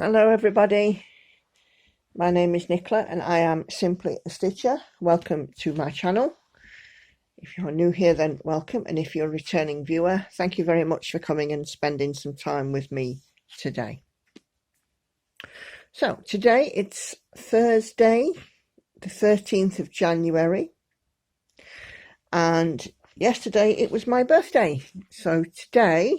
Hello everybody, my name is Nicola and I am Simply a Stitcher. Welcome to my channel. If you're new here, then welcome, and if you're a returning viewer, thank you very much for coming and spending some time with me today. So today it's Thursday the 13th of January, and yesterday it was my birthday. So today,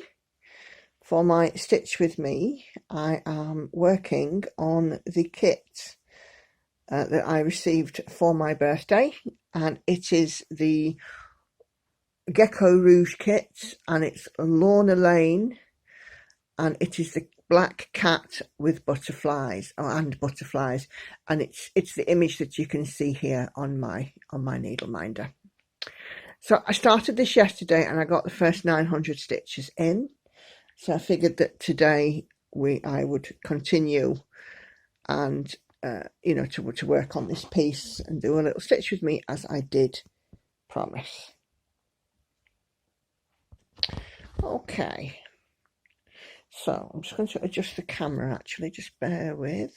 for my Stitch With Me, I am working on the kit that I received for my birthday, and it is the GeckoRouge kit, and it's Lorna Laine, and it is the black cat with butterflies, and it's the image that you can see here on my needle minder. So I started this yesterday and I got the first 900 stitches in. So I figured that today I would continue and to work on this piece and do a little stitch with me, as I did promise. Okay, so I'm just going to adjust the camera, actually, just bear with.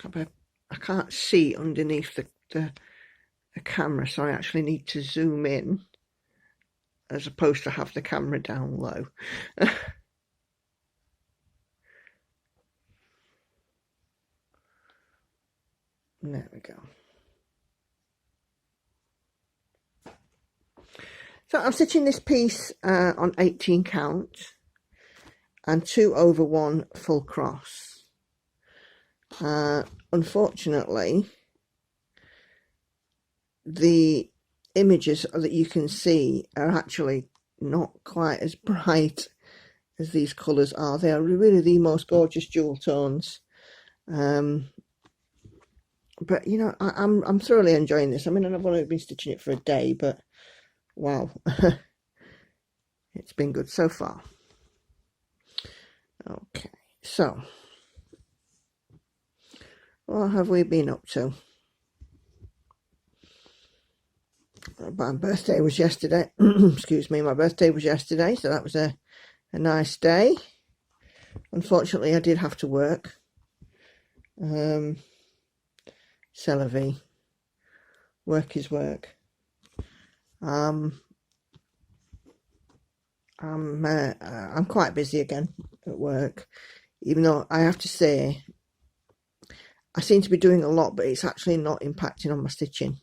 I can't see underneath the camera, so I actually need to zoom in as opposed to have the camera down low. There we go. So I'm stitching this piece on 18 count and 2/1 full cross. Unfortunately, the images that you can see are actually not quite as bright as these colours are. They are really the most gorgeous jewel tones. But you know, I'm thoroughly enjoying this. I mean, I've only been stitching it for a day, but wow, it's been good so far. Okay, so what have we been up to? My birthday was yesterday. Excuse me, my birthday was yesterday, so that was a nice day. Unfortunately, I did have to work. C'est la vie. Work is work. I'm quite busy again at work, even though I have to say I seem to be doing a lot, but it's actually not impacting on my stitching.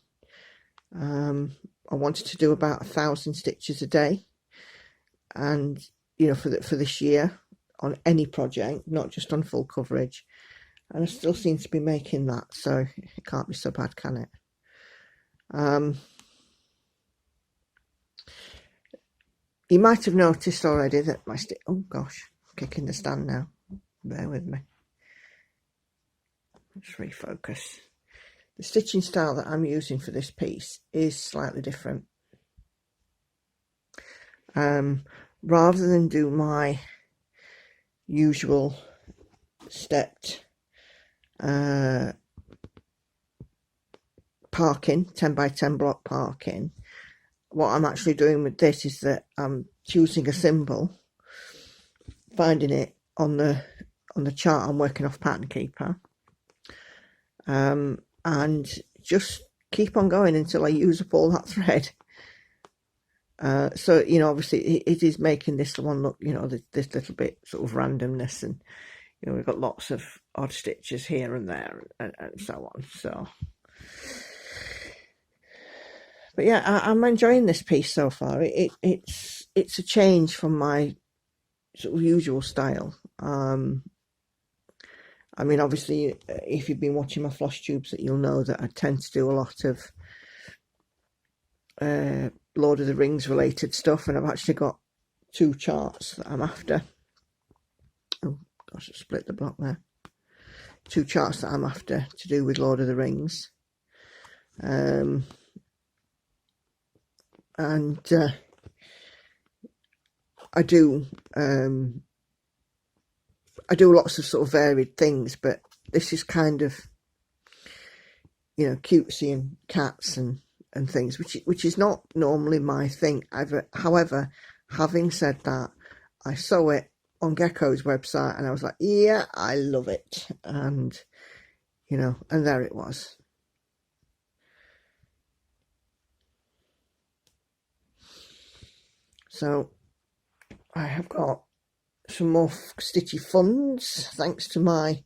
I wanted to do about 1,000 stitches a day, and you know, for this year on any project, not just on full coverage, and I still seem to be making that, so it can't be so bad, can it? You might have noticed already that my oh gosh, I'm kicking the stand now, bear with me. Let's refocus. The stitching style that I'm using for this piece is slightly different. Rather than do my usual stepped parking, 10 by 10 block parking, what I'm actually doing with this is that I'm choosing a symbol, finding it on the chart I'm working off Pattern Keeper, and just keep on going until I use up all that thread. So you know, obviously it is making this one look, you know, this little bit sort of randomness, and you know, we've got lots of odd stitches here and there and so on. So but yeah, I'm enjoying this piece so far. It's a change from my sort of usual style. I mean, obviously, if you've been watching my floss tubes, that you'll know that I tend to do a lot of Lord of the Rings related stuff, and I've actually got 2 charts that I'm after. Oh gosh, I split the block there. 2 charts that I'm after to do with Lord of the Rings. And I do lots of sort of varied things, but this is kind of, you know, cutesy and cats and things, which is not normally my thing. However, having said that, I sew it on Gecko's website, and I was like, yeah, I love it. And, you know, and there it was. So I have got some more stitchy funds, thanks to my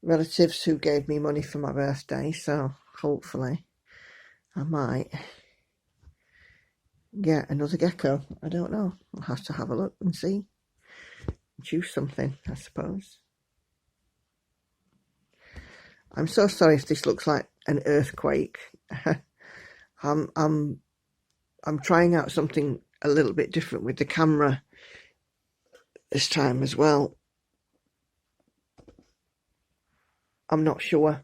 relatives who gave me money for my birthday. So hopefully I might get another gecko. I don't know. I'll have to have a look and see. Choose something, I suppose. I'm so sorry if this looks like an earthquake. I'm trying out something a little bit different with the camera this time as well. I'm not sure.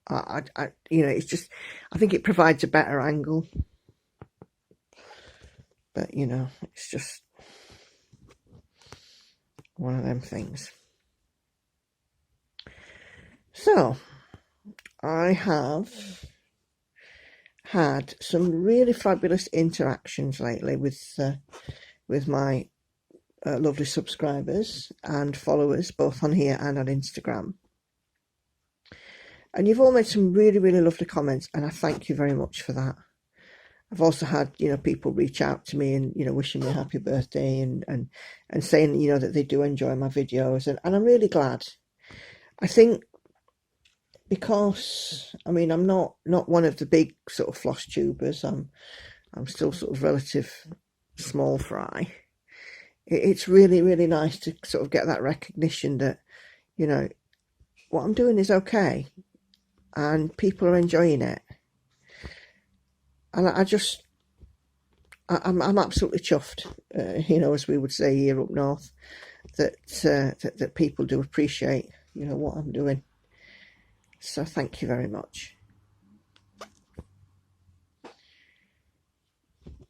You know, it's just, I think it provides a better angle. But, you know, it's just one of them things. So, I have had some really fabulous interactions lately with my lovely subscribers and followers, both on here and on Instagram. And you've all made some really, really lovely comments, and I thank you very much for that. I've also had, you know, people reach out to me and, you know, wishing me a happy birthday and saying, you know, that they do enjoy my videos, and I'm really glad. I think because, I mean, I'm not one of the big sort of floss tubers. I'm still sort of relative small fry. It's really, really nice to sort of get that recognition that, you know, what I'm doing is okay and people are enjoying it. And I'm absolutely chuffed, you know, as we would say here up north, that people do appreciate, you know, what I'm doing. So thank you very much.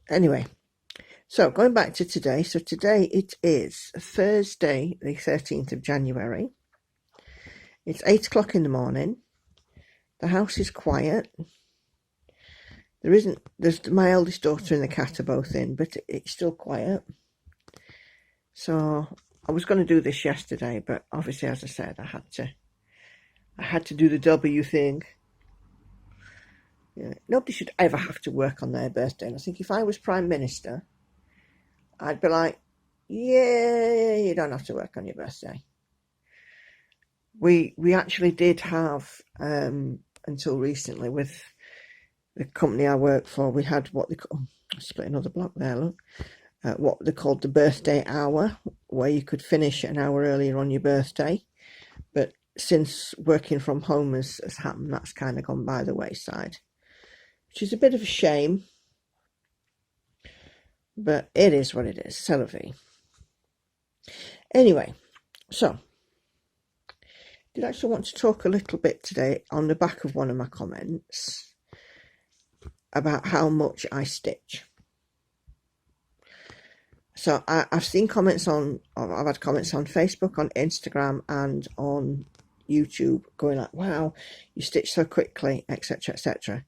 Anyway, so going back to today. So today it is Thursday, the 13th of January. It's 8 o'clock in the morning. The house is quiet. There's my eldest daughter and the cat are both in, but it's still quiet. So I was going to do this yesterday, but obviously, as I said, I had to do the W thing. Yeah, nobody should ever have to work on their birthday. And I think if I was Prime Minister, I'd be like, yeah, you don't have to work on your birthday. We actually did have, until recently, with the company I work for, we had what they call, split another block there, look, what they called the birthday hour, where you could finish an hour earlier on your birthday. But since working from home has happened, that's kind of gone by the wayside, which is a bit of a shame, but it is what it is. C'est la vie. Anyway, so I did actually want to talk a little bit today on the back of one of my comments about how much I stitch. So I've seen comments I've had comments on Facebook, on Instagram, and on YouTube going like, wow, you stitch so quickly, etc., etc.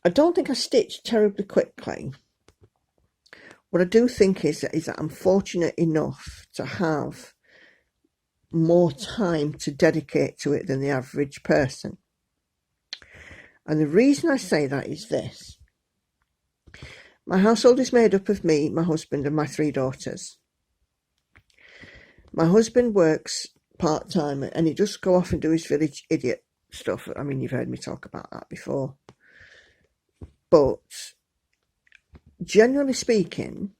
I don't think I stitch terribly quickly. What I do think is that I'm fortunate enough to have more time to dedicate to it than the average person. And the reason I say that is this. My household is made up of me, my husband, and my 3 daughters. My husband works part-time and he just go off and do his village idiot stuff. I mean, you've heard me talk about that before. But generally speaking,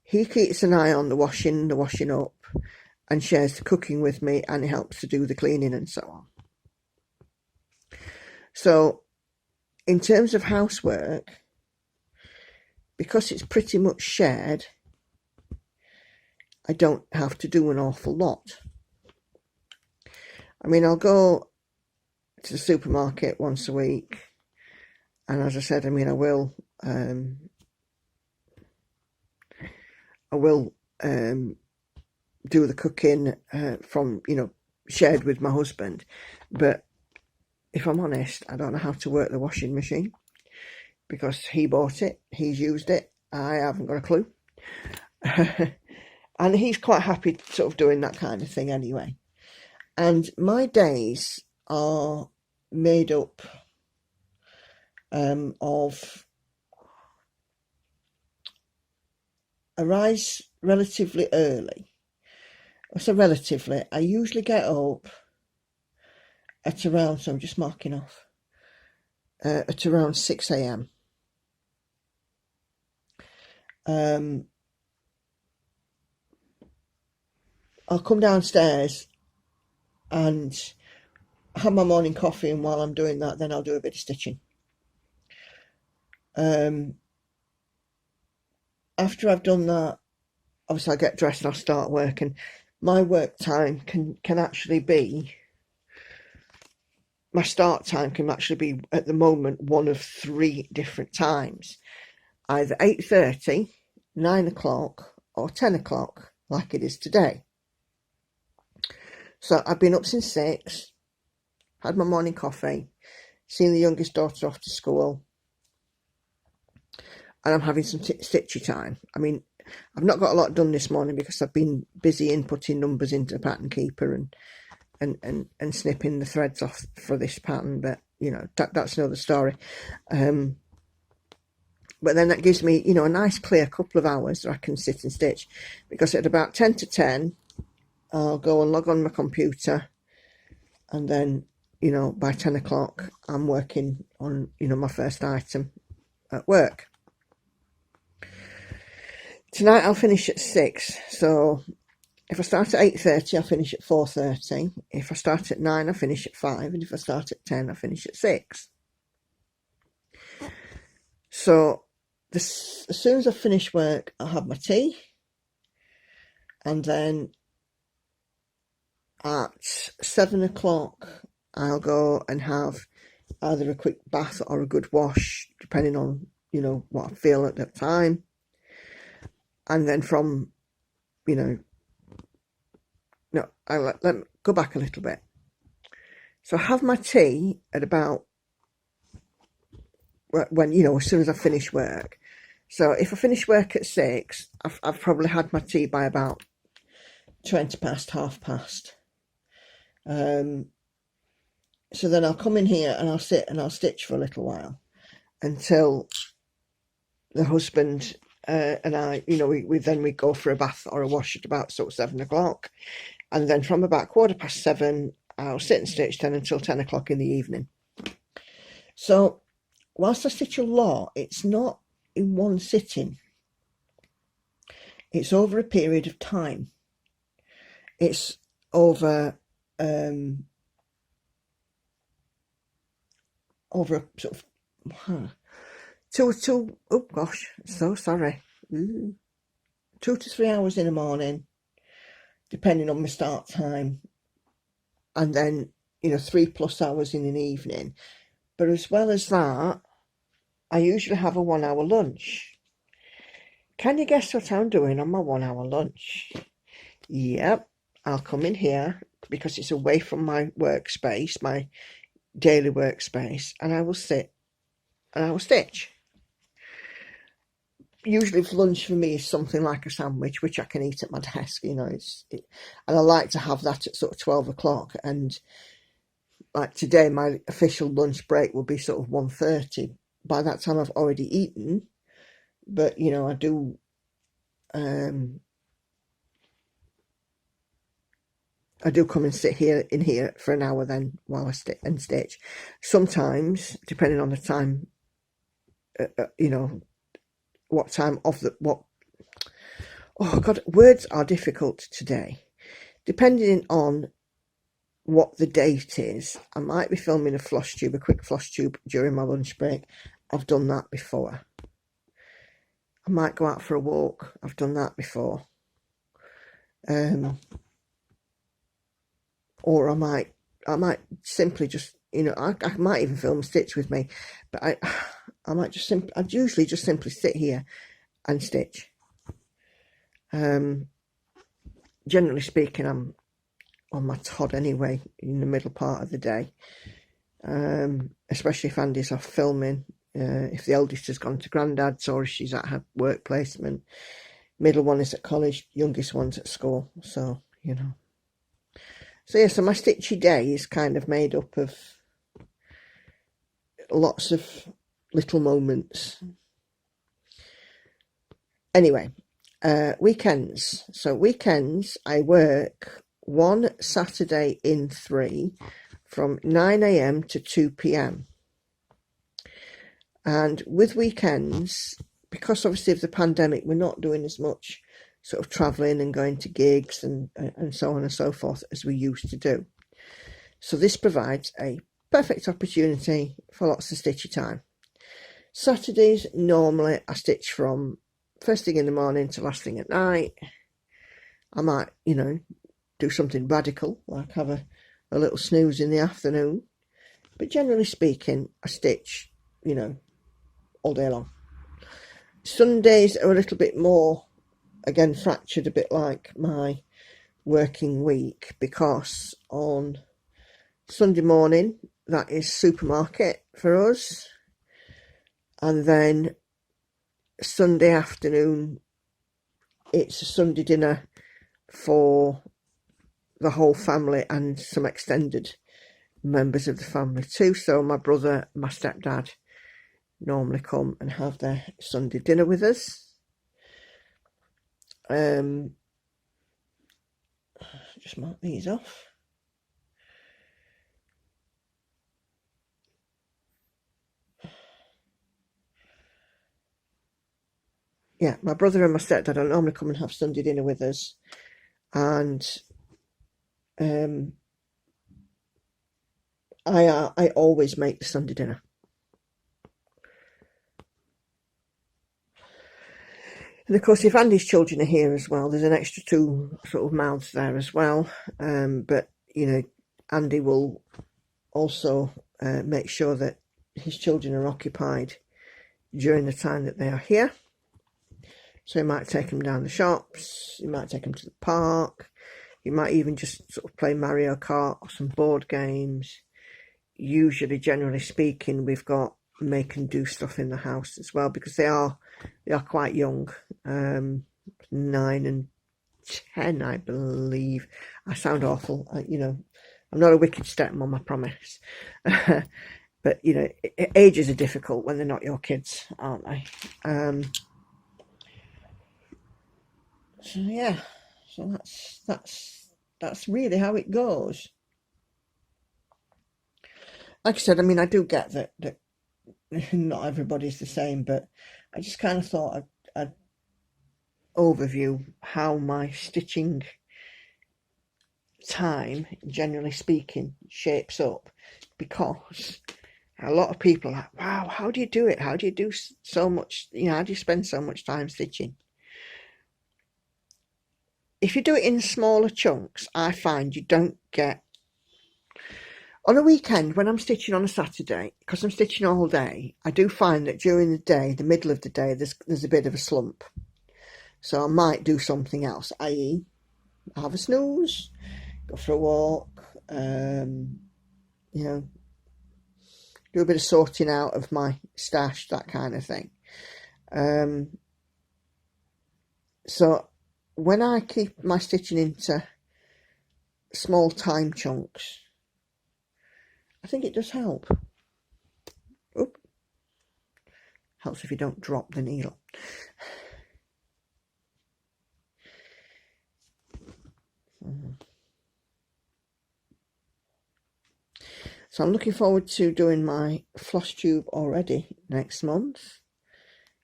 he keeps an eye on the washing up, and shares the cooking with me, and he helps to do the cleaning and so on. So in terms of housework, because it's pretty much shared, I don't have to do an awful lot. I mean, I'll go to the supermarket once a week, and as I said, I mean, I will do the cooking from, you know, shared with my husband. But if I'm honest, I don't know how to work the washing machine, because he bought it, he's used it, I haven't got a clue. And he's quite happy sort of doing that kind of thing anyway. And my days are made up of I rise relatively early. So relatively, I usually get up at around, so I'm just marking off, at around 6 a.m. I'll come downstairs and have my morning coffee, and while I'm doing that, then I'll do a bit of stitching. After I've done that, obviously I get dressed and I'll start work, and my work time can actually be, my start time can actually be at the moment one of 3 different times, either 8:30, 9 o'clock or 10 o'clock like it is today. So I've been up since 6, had my morning coffee, seen the youngest daughter off to school, and I'm having some stitchy time. I mean, I've not got a lot done this morning because I've been busy inputting numbers into the pattern keeper and snipping the threads off for this pattern, but you know, that's another story. But then that gives me, you know, a nice clear couple of hours that I can sit and stitch, because at about 10 to 10 I'll go and log on my computer, and then, you know, by 10 o'clock I'm working on, you know, my first item at work. Tonight I'll finish at 6, so if I start at 8:30 I'll finish at 4:30, if I start at 9 I finish at 5, and if I start at 10 I finish at 6. So as soon as I finish work I'll have my tea, and then at 7 o'clock I'll go and have either a quick bath or a good wash, depending on, you know, what I feel at that time. And then from, you know, no, let me go back a little bit. So I have my tea at about, when, you know, as soon as I finish work. So if I finish work at 6, I've probably had my tea by about 20 past, half past. So then I'll come in here and I'll sit and I'll stitch for a little while until the husband and I, you know, we go for a bath or a wash at about sort of 7 o'clock, and then from about 7:15 I'll sit and stitch then until 10 o'clock in the evening. So whilst I stitch a lot, it's not in one sitting, it's over a period of time. It's over over a sort of oh gosh, so sorry, 2 to 3 hours in the morning, depending on my start time, and then, you know, 3+ hours in an evening. But as well as that, I usually have a 1 hour lunch. Can you guess what I'm doing on my 1 hour lunch? Yep, I'll come in here because it's away from my workspace, my daily workspace, and I will sit and I will stitch. Usually lunch for me is something like a sandwich, which I can eat at my desk, you know, and I like to have that at sort of 12 o'clock, and like today my official lunch break will be sort of 1:30. By that time I've already eaten, but you know, I do come and sit in here for an hour then while I stitch. Sometimes, depending on the time, you know, what time of the, what, oh God, words are difficult today. Depending on what the date is, I might be filming a quick floss tube during my lunch break. I've done that before. I might go out for a walk. I've done that before. Or I might simply just, you know, I might even film a stitch with me, but I'd usually just simply sit here and stitch. Generally speaking, I'm on my Todd anyway in the middle part of the day, especially if Andy's off filming, if the eldest has gone to Grandad's or if she's at her work placement. Middle one is at college, youngest one's at school, so, you know. So yeah, so my stitchy day is kind of made up of lots of little moments. Anyway, weekends. So weekends, I work one Saturday in 3 from 9 a.m. to 2 p.m. And with weekends, because obviously of the pandemic, we're not doing as much sort of travelling and going to gigs and so on and so forth as we used to do. So this provides a perfect opportunity for lots of stitchy time. Saturdays, normally I stitch from first thing in the morning to last thing at night. I might, you know, do something radical, like have a little snooze in the afternoon. But generally speaking, I stitch, you know, all day long. Sundays are a little bit more, again, fractured, a bit like my working week, because on Sunday morning, that is supermarket for us. And then Sunday afternoon, it's a Sunday dinner for the whole family and some extended members of the family too. So my brother, my stepdad normally come and have their Sunday dinner with us. Just mark these off. Yeah, my brother and my stepdad will normally come and have Sunday dinner with us, and I always make the Sunday dinner. And of course, if Andy's children are here as well, there's an extra 2 sort of mouths there as well. But you know, Andy will also make sure that his children are occupied during the time that they are here. So he might take them down the shops, he might take them to the park, he might even just sort of play Mario Kart or some board games. Usually, generally speaking, we've got make and do stuff in the house as well, because they are quite young, 9 and 10, I believe. I sound awful, you know, I'm not a wicked stepmom, I promise. But you know, ages are difficult when they're not your kids, aren't they? So yeah, so that's really how it goes. Like I said, I mean, I do get that not everybody's the same, but I just kind of thought I'd overview how my stitching time, generally speaking, shapes up, because a lot of people are like, wow, how do you do it? How do you do so much, you know, how do you spend so much time stitching? If you do it in smaller chunks, I find you don't get... On a weekend, when I'm stitching on a Saturday, because I'm stitching all day, I do find that during the day, the middle of the day, there's a bit of a slump. So I might do something else, i.e. have a snooze, go for a walk, you know, do a bit of sorting out of my stash, that kind of thing. So when I keep my stitching into small time chunks, I think it does help. Oop. Helps if you don't drop the needle. So I'm looking forward to doing my floss tube already next month,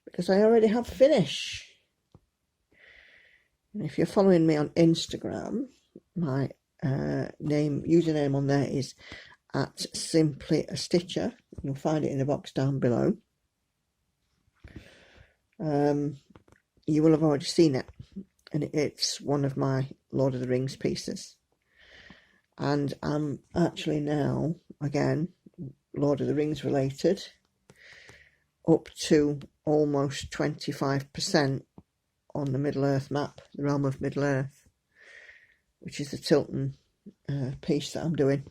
because I already have finish. And if you're following me on Instagram, my username on there is @simply_a_stitcher. You'll find it in the box down below. You will have already seen it, and it's one of my Lord of the Rings pieces. And I'm actually now, again, Lord of the Rings related, up to almost 25% on the Middle-earth map, the Realm of Middle-earth, which is the Tilton piece that I'm doing.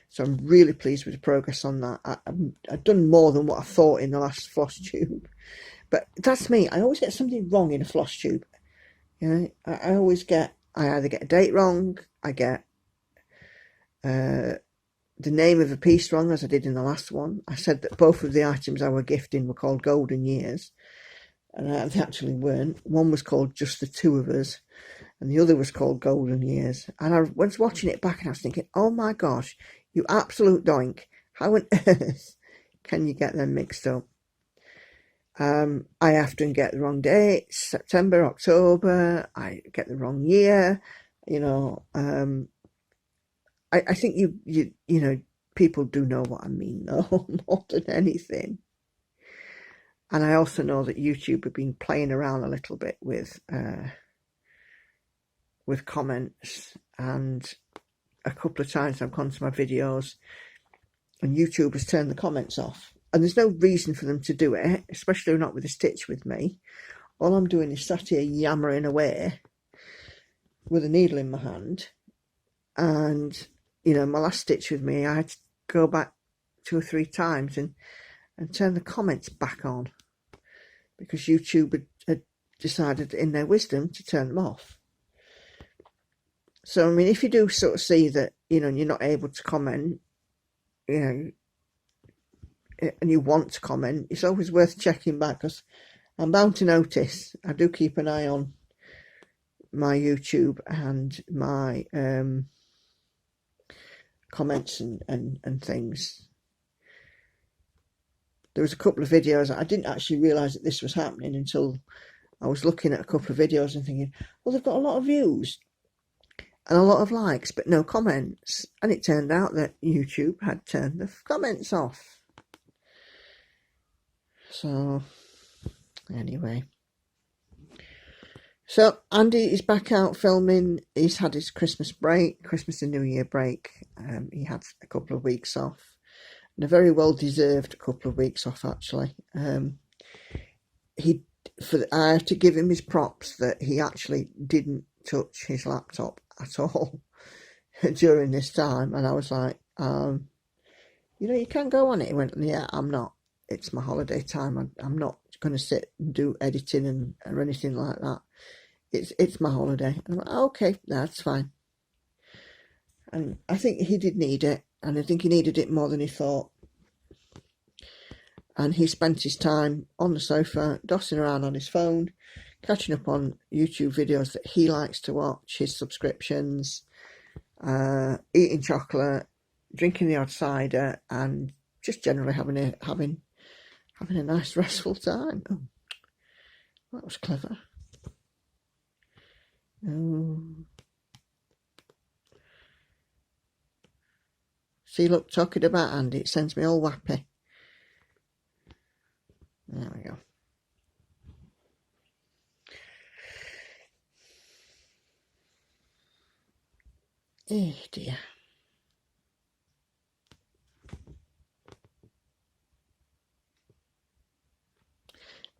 So I'm really pleased with the progress on that. I've done more than what I thought in the last floss tube, But that's me. I always get something wrong in a floss tube. You know, I always get, I either get a date wrong, I get the name of a piece wrong, as I did in the last one. I said that both of the items I were gifting were called Golden Years, and they actually weren't. One was called Just the Two of Us, and the other was called Golden Years. And I was watching it back and I was thinking, oh my gosh, you absolute doink. How on earth can you get them mixed up? I often get the wrong dates, September, October, I get the wrong year, you know. I think you know, people do know what I mean though, more than anything. And I also know that YouTube have been playing around a little bit with comments, and a couple of times I've gone to my videos and YouTube has turned the comments off. And there's no reason for them to do it, especially not with a stitch with me. All I'm doing is sat here yammering away with a needle in my hand. And, you know, my last stitch with me, I had to go back 2 or 3 times and turn the comments back on, because YouTube had decided in their wisdom to turn them off. So, I mean, if you do sort of see that, you know, you're not able to comment, you know, and you want to comment, it's always worth checking back, because I'm bound to notice. I do keep an eye on my YouTube and my comments and things. There was a couple of videos, I didn't actually realise that this was happening until I was looking at a couple of videos and thinking, well, they've got a lot of views and a lot of likes, but no comments. And it turned out that YouTube had turned the comments off. So, anyway. So, Andy is back out filming. He's had his Christmas break, Christmas and New Year break. He had a couple of weeks off. And a very well-deserved couple of weeks off, actually. I have to give him his props that he actually didn't touch his laptop at all during this time. And I was like, you know, you can go on it. He went, yeah, I'm not. It's my holiday time. I'm not going to sit and do editing or anything like that. It's my holiday. And I'm like, okay, that's fine. And I think he did need it. And I think he needed it more than he thought. And he spent his time on the sofa, dossing around on his phone, catching up on YouTube videos that he likes to watch, his subscriptions, eating chocolate, drinking the odd cider, and just generally having a nice restful time. Oh, that was clever. Oh. See, look, talking about Andy, it sends me all wappy. There we go. Oh dear.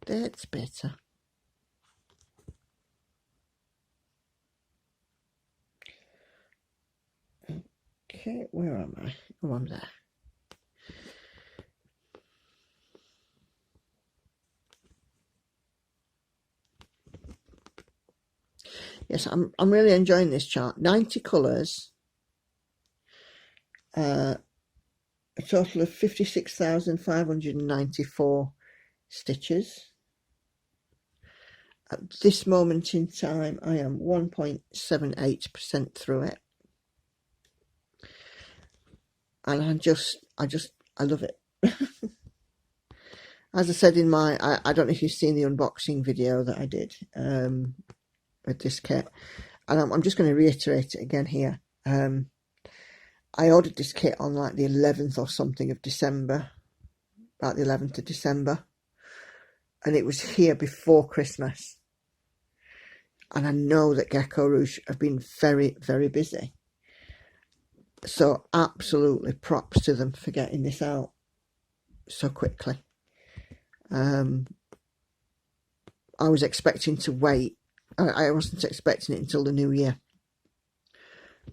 That's better. Okay, where am I? Oh, I'm there. Yes, I'm really enjoying this chart. 90 colours, a total of 56,594 stitches. At this moment in time, I am 1.78% through it, and I love it. As I said in my, I don't know if you've seen the unboxing video that I did with this kit, and I'm just going to reiterate it again here. I ordered this kit on like the 11th or something of December, about the 11th of December, and it was here before Christmas. And I know that GeckoRouge have been very, very busy. So absolutely props to them for getting this out so quickly. I was expecting to wait. I wasn't expecting it until the new year,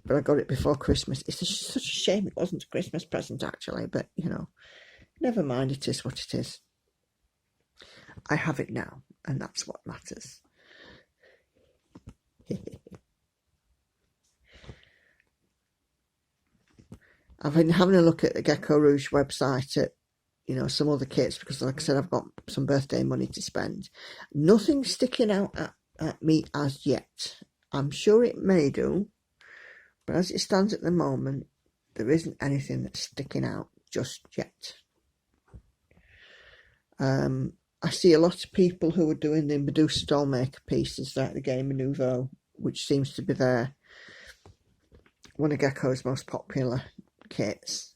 but I got it before Christmas. It's such a shame it wasn't a Christmas present, actually, but, you know, never mind, it is what it is. I have it now, and that's what matters. I've been having a look at the GeckoRouge website at, you know, some other kits, because like I said, I've got some birthday money to spend. Nothing's sticking out at me as yet. I'm sure it may do, but as it stands at the moment, there isn't anything that's sticking out just yet. I see a lot of people who are doing the Medusa doll maker pieces, like the Gamer Nouveau, which seems to be one of Gecko's most popular kits.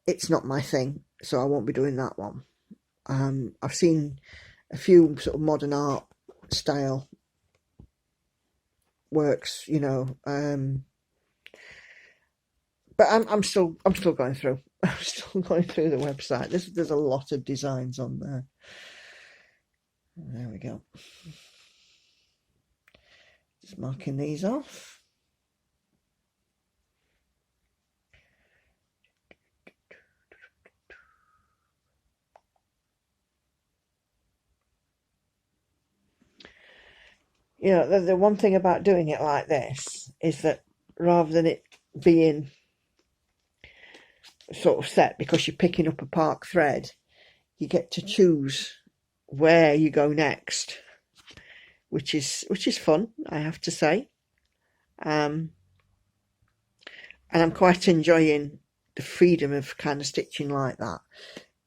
It's not my thing, so I won't be doing that one. I've seen a few sort of modern art style works, you know, but I'm still going through. I'm still going through the website. There's a lot of designs on there. There we go. Just marking these off. You know, the one thing about doing it like this is that rather than it being sort of set because you're picking up a park thread, you get to choose where you go next, which is fun, I have to say. And I'm quite enjoying the freedom of kind of stitching like that,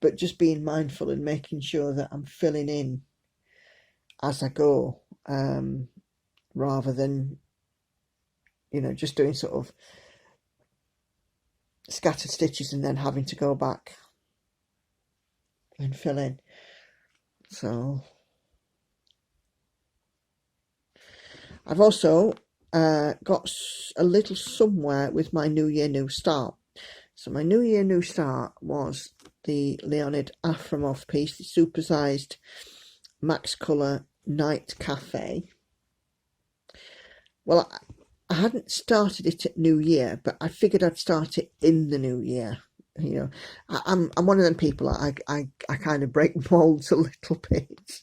but just being mindful and making sure that I'm filling in as I go, rather than, you know, just doing sort of scattered stitches and then having to go back and fill in. So I've also got a little somewhere with my New Year New Start. So my New Year New Start was the Leonid Afromov piece, the supersized Max Colour Night Cafe. Well, I hadn't started it at New Year, but I figured I'd start it in the New Year. You know, I'm one of them people. I kind of break molds a little bit.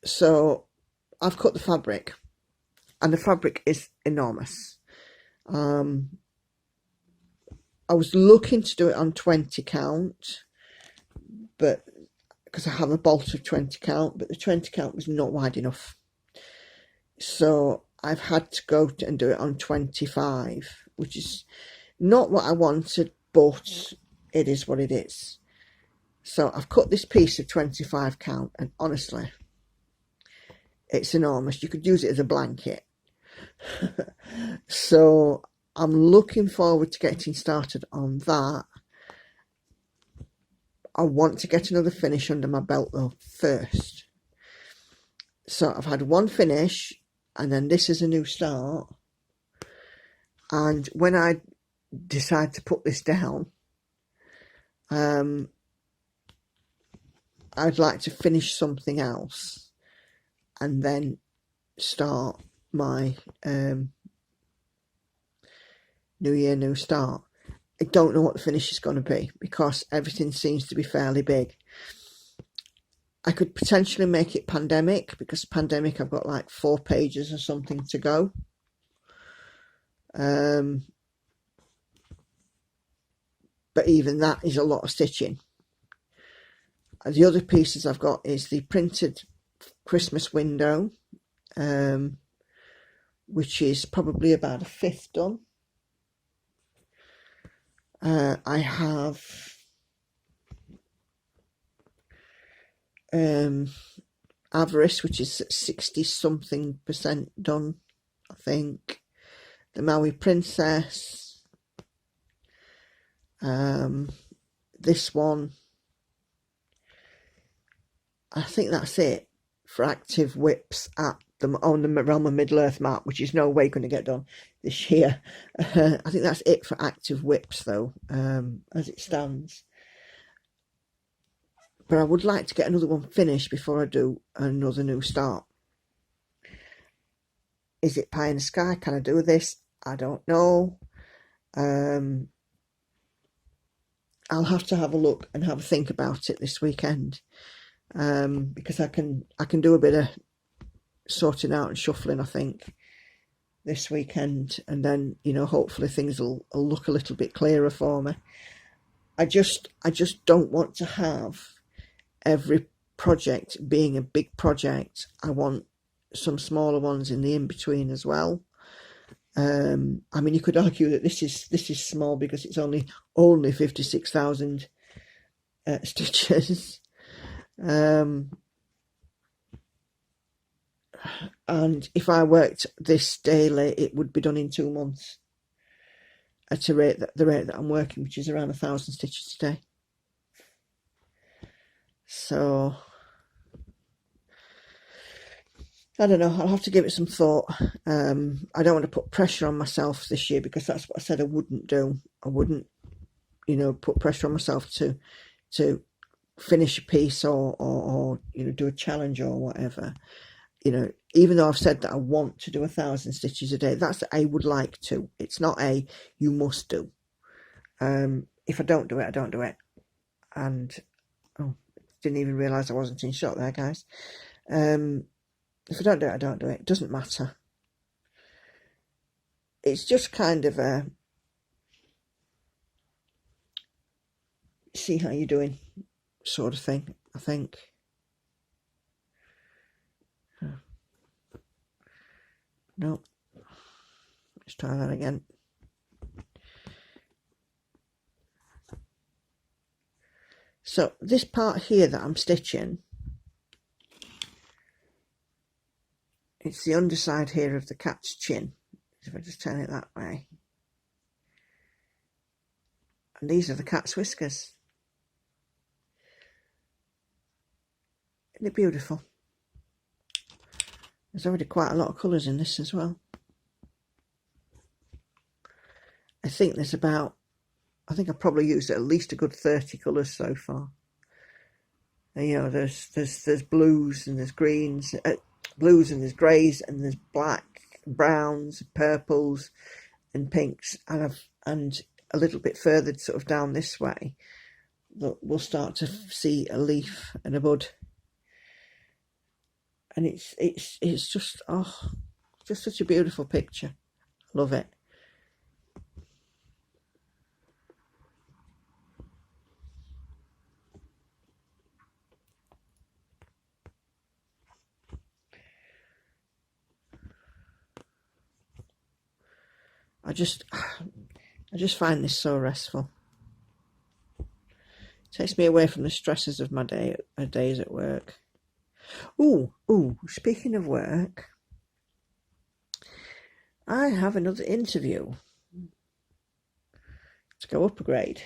So I've cut the fabric, and the fabric is enormous. I was looking to do it on 20 count, but because I have a bolt of 20 count, but the 20 count was not wide enough. So I've had to go and do it on 25, which is not what I wanted, but it is what it is. So I've cut this piece of 25 count, and honestly, it's enormous. You could use it as a blanket. So I'm looking forward to getting started on that. I want to get another finish under my belt though first. So I've had one finish, and then this is a new start. And when I decide to put this down, I'd like to finish something else and then start my New Year New Start. I don't know what the finish is going to be because everything seems to be fairly big. I could potentially make it pandemic, because pandemic I've got like 4 pages or something to go. But even that is a lot of stitching. The other pieces I've got is the printed Christmas window, which is probably about a fifth done. I have Avarice, which is 60-something% done, I think. The Maui Princess. This one. I think that's it for active whips on the Realm of Middle-earth map, which is no way going to get done this year. I think that's it for active whips, though, as it stands. But I would like to get another one finished before I do another new start. Is it pie in the sky? Can I do this? I don't know. I'll have to have a look and have a think about it this weekend, because I can do a bit of sorting out and shuffling, I think, this weekend, and then, you know, hopefully things will look a little bit clearer for me. I just don't want to have every project being a big project. I want some smaller ones in the in-between as well. I mean, you could argue that this is small because it's only 56,000 stitches, and if I worked this daily, it would be done in 2 months at the rate that I'm working, which is around 1,000 stitches a day. So I don't know, I'll have to give it some thought. I don't want to put pressure on myself this year, because that's what I said I wouldn't do. I wouldn't, you know, put pressure on myself to finish a piece or you know, do a challenge or whatever. You know, even though I've said that I want to do 1,000 stitches a day, that's I would like to. It's not a you must do. If I don't do it, I don't do it. And oh, didn't even realise I wasn't in shot there, guys. If I don't do it, I don't do it. It doesn't matter. It's just kind of a see how you're doing sort of thing, I think. No, let's try that again. So this part here that I'm stitching, it's the underside here of the cat's chin. If I just turn it that way. And these are the cat's whiskers. Isn't it beautiful? There's already quite a lot of colours in this as well. I think there's about, I think I've probably used at least a good 30 colours so far. And, you know, there's blues and there's greens, blues and there's greys and there's black, browns, purples and pinks, and a little bit further sort of down this way, we'll start to see a leaf and a bud. And it's just, oh, just such a beautiful picture. Love it. I just find this so restful. It takes me away from the stresses of my days at work. Ooh, speaking of work, I have another interview to go up a grade.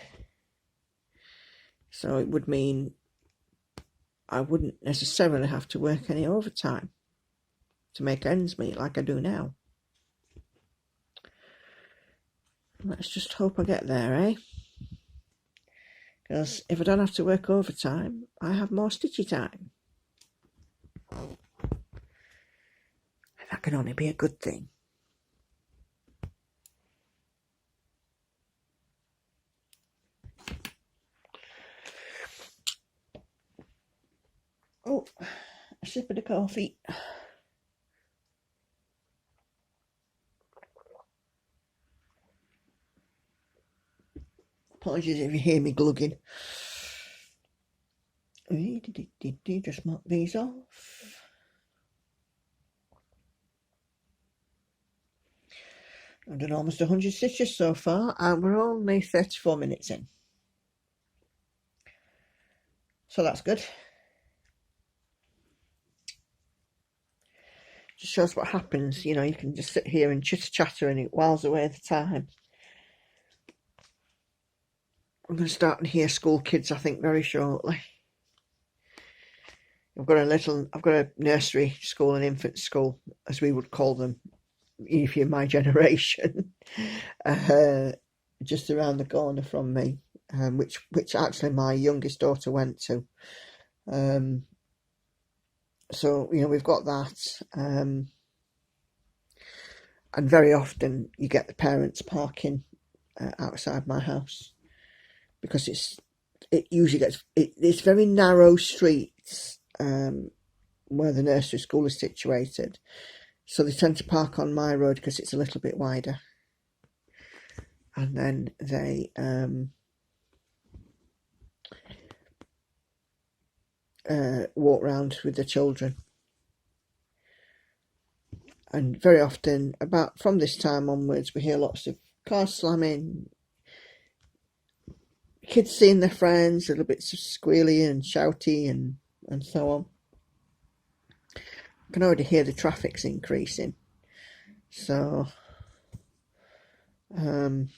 So it would mean I wouldn't necessarily have to work any overtime to make ends meet like I do now. Let's just hope I get there, eh? Because if I don't have to work overtime, I have more stitchy time. And that can only be a good thing. Oh, a sip of the coffee. Apologies if you hear me glugging. Just mark these off. I've done almost 100 stitches so far, and we're only 34 minutes in. So that's good. Just shows what happens, you know, you can just sit here and chitter-chatter and it whiles away the time. I'm going to start to hear school kids, I think, very shortly. I've got a nursery school and infant school, as we would call them, if you're my generation, just around the corner from me, which actually my youngest daughter went to. So, you know, we've got that, and very often you get the parents parking outside my house, because it usually gets, it's very narrow streets where the nursery school is situated, so they tend to park on my road because it's a little bit wider, and then they walk round with the children. And very often, about from this time onwards, we hear lots of cars slamming, kids seeing their friends, little bits of squealy and shouty and so on. I can already hear the traffic's increasing. So, and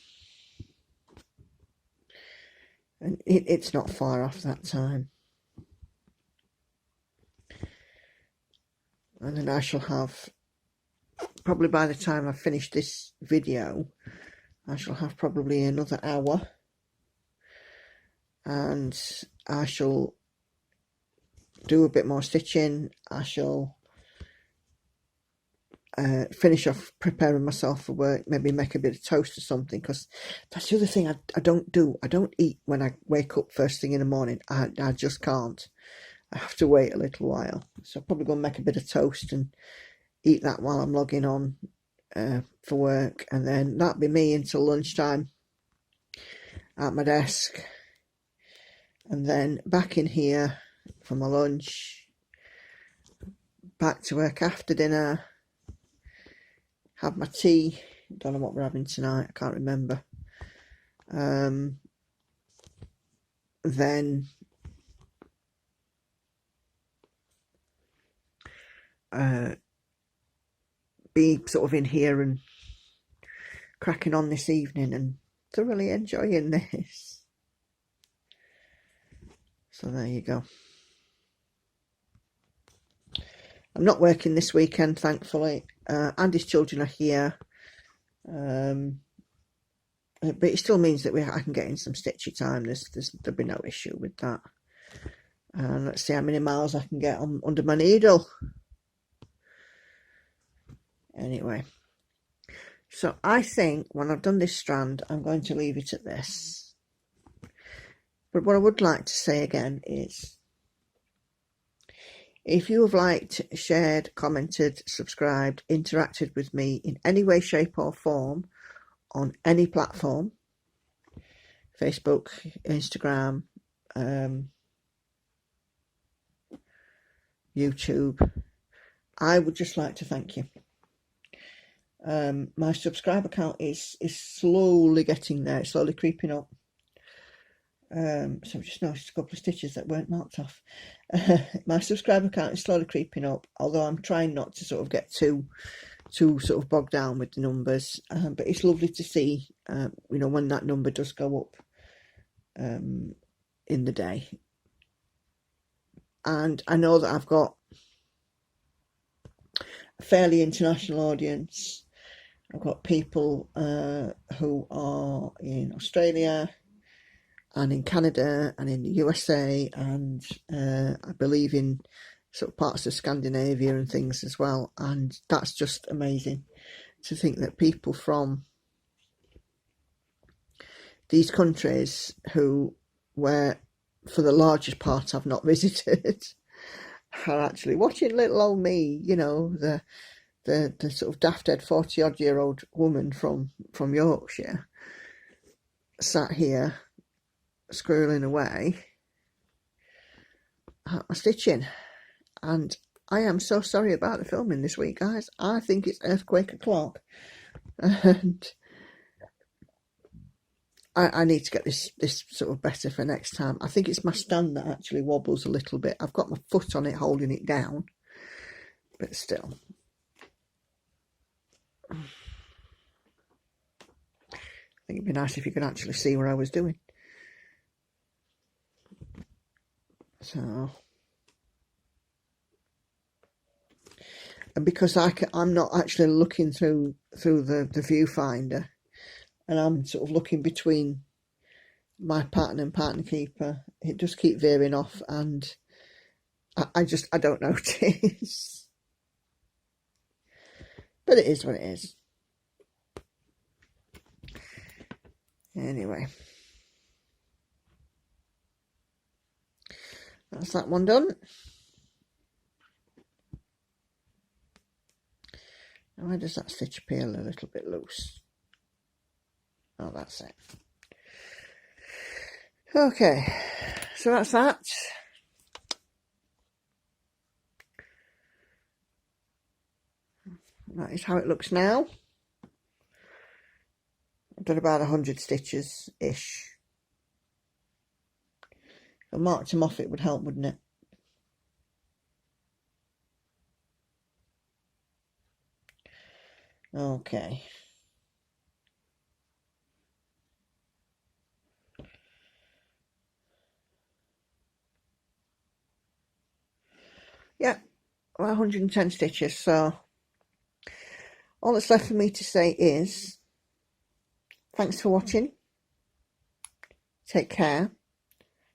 it's not far off that time. And then I shall have, probably by the time I finish this video, I shall have probably another hour. And I shall do a bit more stitching. I shall finish off preparing myself for work, maybe make a bit of toast or something, because that's the other thing I don't do. I don't eat when I wake up first thing in the morning. I just can't. I have to wait a little while. So I'm probably going to make a bit of toast and eat that while I'm logging on for work, and then that'll be me until lunchtime at my desk, and then back in here for my lunch, back to work after dinner, have my tea. Don't know what we're having tonight, I can't remember. Then be sort of in here and cracking on this evening and thoroughly enjoying this. So there you go. I'm not working this weekend, thankfully. Andy's children are here, but it still means that I can get in some stitchy time. There'll be no issue with that. Let's see how many miles I can get under my needle. Anyway, so I think when I've done this strand, I'm going to leave it at this. But what I would like to say again is, if you have liked, shared, commented, subscribed, interacted with me in any way, shape or form on any platform, Facebook, Instagram, YouTube, I would just like to thank you. My subscriber count is slowly getting there, it's slowly creeping up. So I've just noticed a couple of stitches that weren't marked off. My subscriber count is slowly creeping up, although I'm trying not to sort of get too sort of bogged down with the numbers. But it's lovely to see, when that number does go up in the day. And I know that I've got a fairly international audience. I've got people who are in Australia and in Canada and in the USA, and I believe in sort of parts of Scandinavia and things as well. And that's just amazing to think that people from these countries where for the largest part I've not visited are actually watching little old me, the sort of daft-head 40-odd-year-old woman from Yorkshire, sat here squirreling away at my stitching. And I am so sorry about the filming this week, guys. I think it's earthquake o'clock, and I need to get this sort of better for next time. I think it's my stand that actually wobbles a little bit. I've got my foot on it holding it down, but still. I think it'd be nice if you could actually see what I was doing. So, and because I'm not actually looking through the viewfinder, and I'm sort of looking between my pattern and pattern keeper, it does keep veering off, and I don't notice. But it is what it is. Anyway. That's that one done. Why does that stitch appear a little bit loose? Oh, that's it. Okay, so that's that. That is how it looks now. I've done about 100 stitches-ish. If I marked them off, it would help, wouldn't it? Okay. Yeah, well, 110 stitches, so all that's left for me to say is thanks for watching. Take care.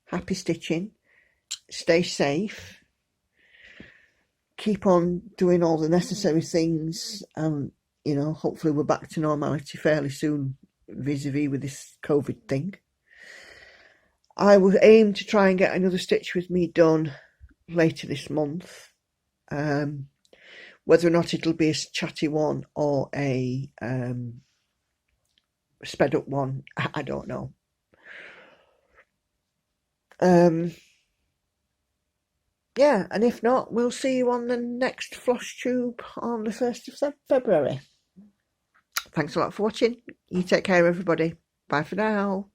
Happy stitching. Stay safe. Keep on doing all the necessary things, and you know, hopefully we're back to normality fairly soon vis-a-vis with this COVID thing. I will aim to try and get another Stitch With Me done later this month. Whether or not it'll be a chatty one or a sped up one, I don't know. Yeah, and if not, we'll see you on the next Floss Tube on the 1st of February. Thanks a lot for watching. You take care, everybody. Bye for now.